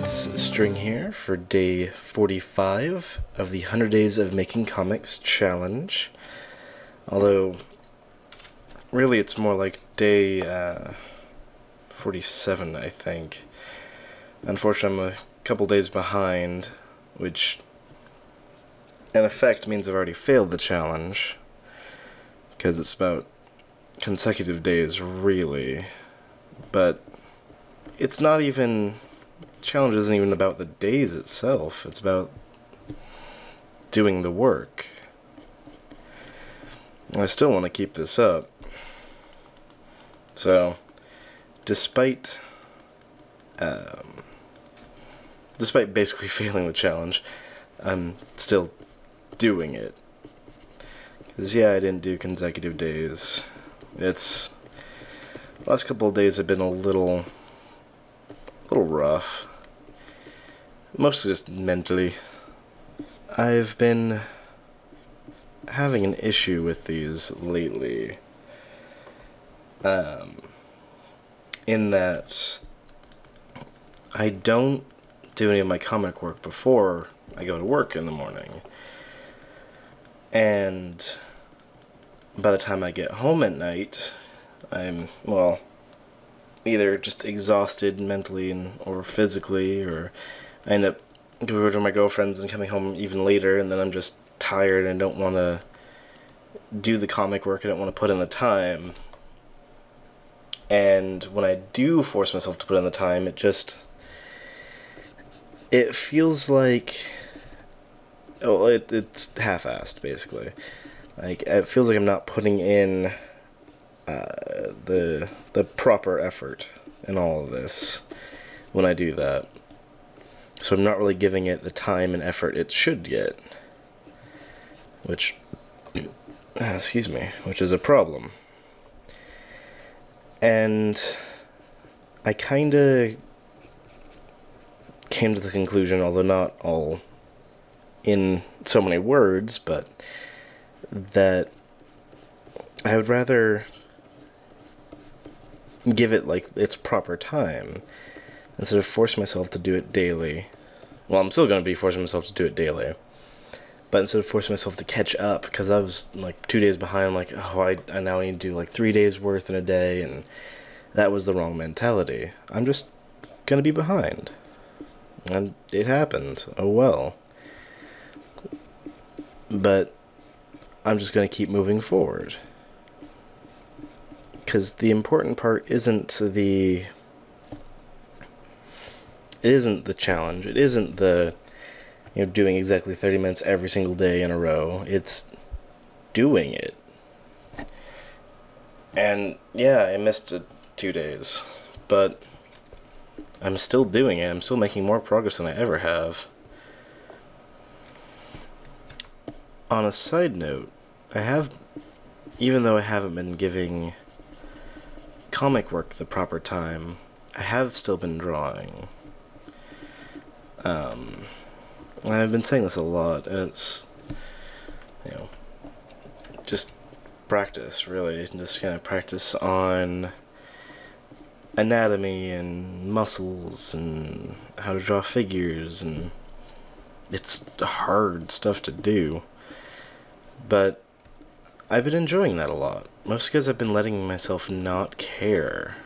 It's String here for day 45 of the 100 Days of Making Comics challenge. Although, really it's more like day 47, I think. Unfortunately, I'm a couple days behind, which in effect means I've already failed the challenge, because it's about consecutive days, really. But it's not even... challenge isn't even about the days itself, it's about doing the work. I still want to keep this up. So, despite basically failing the challenge, I'm still doing it. Because, yeah, I didn't do consecutive days. The last couple of days have been a little rough. Mostly just mentally. I've been having an issue with these lately. In that I don't do any of my comic work before I go to work in the morning. And by the time I get home at night, I'm, well, either just exhausted mentally or physically, or I end up going over to my girlfriend's and coming home even later, and then I'm just tired and don't want to do the comic work, I don't want to put in the time. And when I do force myself to put in the time, it feels like, well, it's half-assed, basically. Like, it feels like I'm not putting in the proper effort in all of this when I do that. So I'm not really giving it the time and effort it should get, which which is a problem. And I kinda came to the conclusion, although not all in so many words, but that I would rather give it like its proper time instead of forcing myself to do it daily. Well, I'm still going to be forcing myself to do it daily, but instead of forcing myself to catch up, because I was like 2 days behind, like, oh, I now need to do like 3 days worth in a day, and that was the wrong mentality. I'm just going to be behind, and it happened. Oh well. But I'm just going to keep moving forward. Because the important part isn't the challenge. It isn't the, doing exactly 30 minutes every single day in a row. It's doing it. And yeah, I missed 2 days, but I'm still doing it. I'm still making more progress than I ever have. On a side note, even though I haven't been giving comic work the proper time, I have still been drawing. I've been saying this a lot, and it's, just practice, really. Just kind of practice on anatomy and muscles and how to draw figures, and it's hard stuff to do. But I've been enjoying that a lot, mostly because I've been letting myself not care.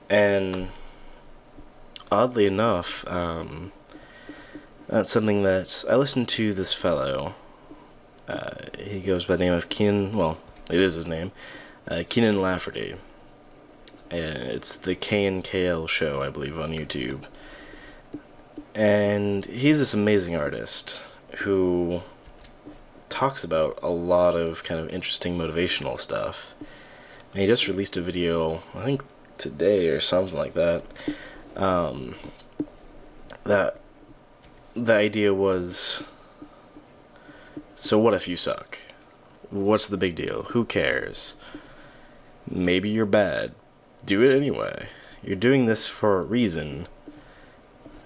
And oddly enough, that's something that I listened to this fellow. He goes by the name of Keenan, well, it is his name, Keenan Lafferty. And it's the KNKL show, I believe, on YouTube. And he's this amazing artist who talks about a lot of kind of interesting motivational stuff. And he just released a video, I think today or something like that, that the idea was, so what if you suck? What's the big deal? Who cares? Maybe you're bad. Do it anyway. You're doing this for a reason.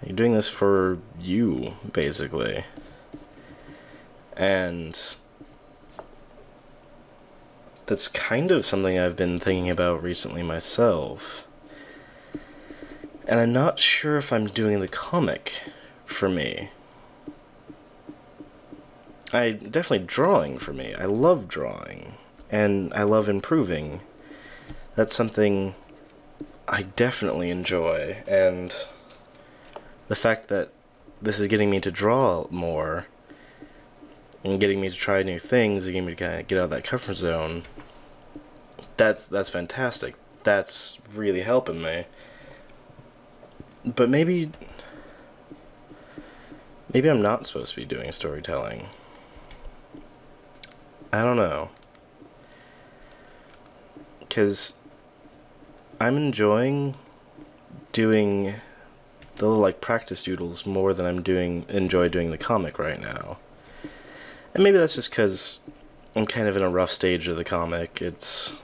You're doing this for you, basically. And that's kind of something I've been thinking about recently myself. And I'm not sure if I'm doing the comic for me. Definitely drawing for me. I love drawing. And I love improving. That's something I definitely enjoy. And the fact that this is getting me to draw more and getting me to try new things and getting me to kind of get out of that comfort zone, that's fantastic. That's really helping me. But maybe I'm not supposed to be doing storytelling. I don't know. Because I'm enjoying doing the little, like, practice doodles more than enjoy doing the comic right now. And maybe that's just because I'm kind of in a rough stage of the comic. It's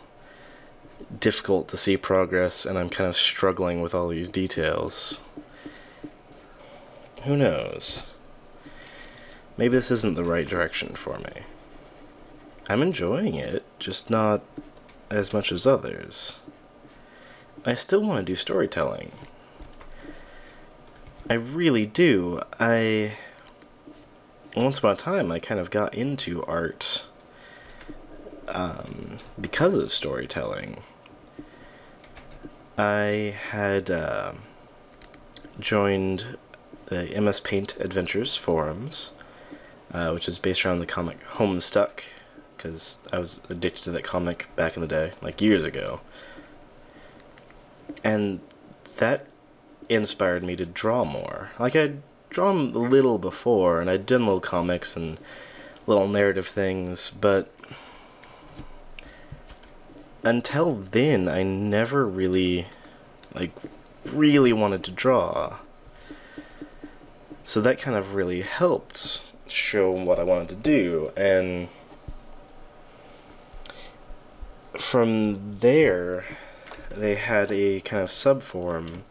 difficult to see progress, and I'm kind of struggling with all these details. Who knows? Maybe this isn't the right direction for me. I'm enjoying it, just not as much as others. I still want to do storytelling. I really do. Once upon a time, I kind of got into art because of storytelling. I had joined the MS Paint Adventures forums, which is based around the comic Homestuck, because I was addicted to that comic back in the day, like years ago. And that inspired me to draw more. Like, I'd drawn a little before, and I'd done little comics and little narrative things, but until then, I never really wanted to draw. So that kind of really helped show what I wanted to do, and from there, they had a kind of sub-forum,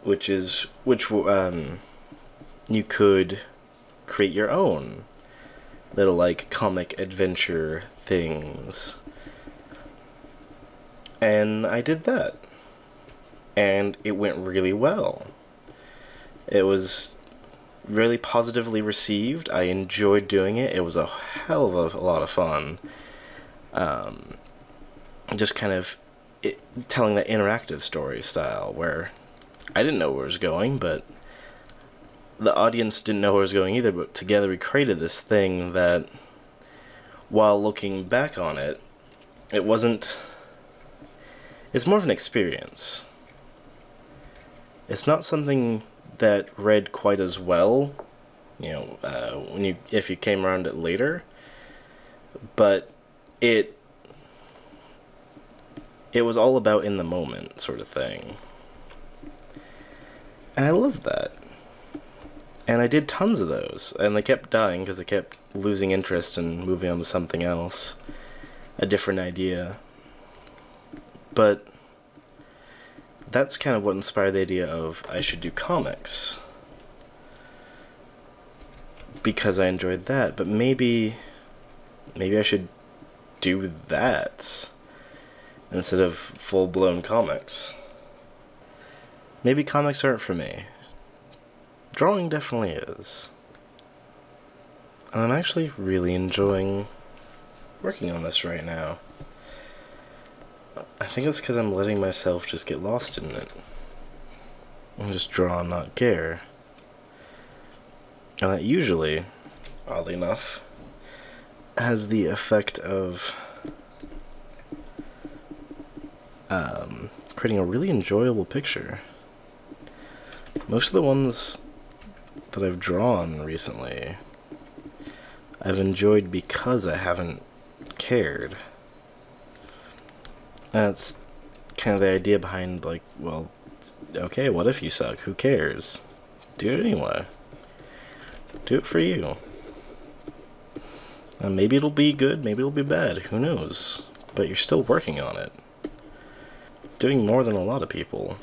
which you could create your own little, like, comic adventure things. And I did that. And it went really well. It was really positively received. I enjoyed doing it. It was a hell of a lot of fun. Just kind of telling that interactive story style where I didn't know where it was going, but the audience didn't know where it was going either, but together we created this thing that, while looking back on it, it's more of an experience. It's not something that read quite as well, if you came around it later, but it was all about in the moment sort of thing. And I love that. And I did tons of those, and they kept dying because I kept losing interest and moving on to something else, a different idea. But that's kind of what inspired the idea of I should do comics, because I enjoyed that. But maybe I should do that instead of full-blown comics. Maybe comics aren't for me. Drawing definitely is. And I'm actually really enjoying working on this right now. I think it's because I'm letting myself just get lost in it. And just draw and not care. And that usually, oddly enough, has the effect of creating a really enjoyable picture. Most of the ones that I've drawn recently, I've enjoyed because I haven't cared. That's kind of the idea behind, like, well, okay, what if you suck? Who cares? Do it anyway. Do it for you. And maybe it'll be good, maybe it'll be bad, who knows? But you're still working on it. Doing more than a lot of people.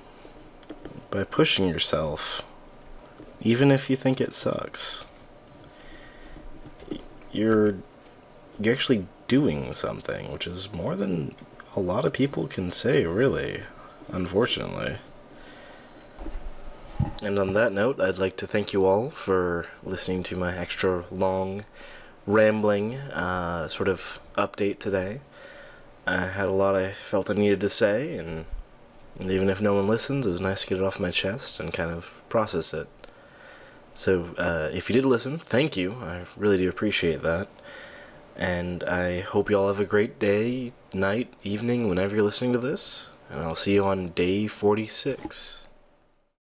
By pushing yourself, even if you think it sucks. You're actually doing something, which is more than a lot of people can say, really, unfortunately. And on that note, I'd like to thank you all for listening to my extra long, rambling sort of update today. I had a lot I felt I needed to say, and even if no one listens, it was nice to get it off my chest and kind of process it. So, if you did listen, thank you. I really do appreciate that. And I hope you all have a great day, night, evening, whenever you're listening to this. And I'll see you on day 46.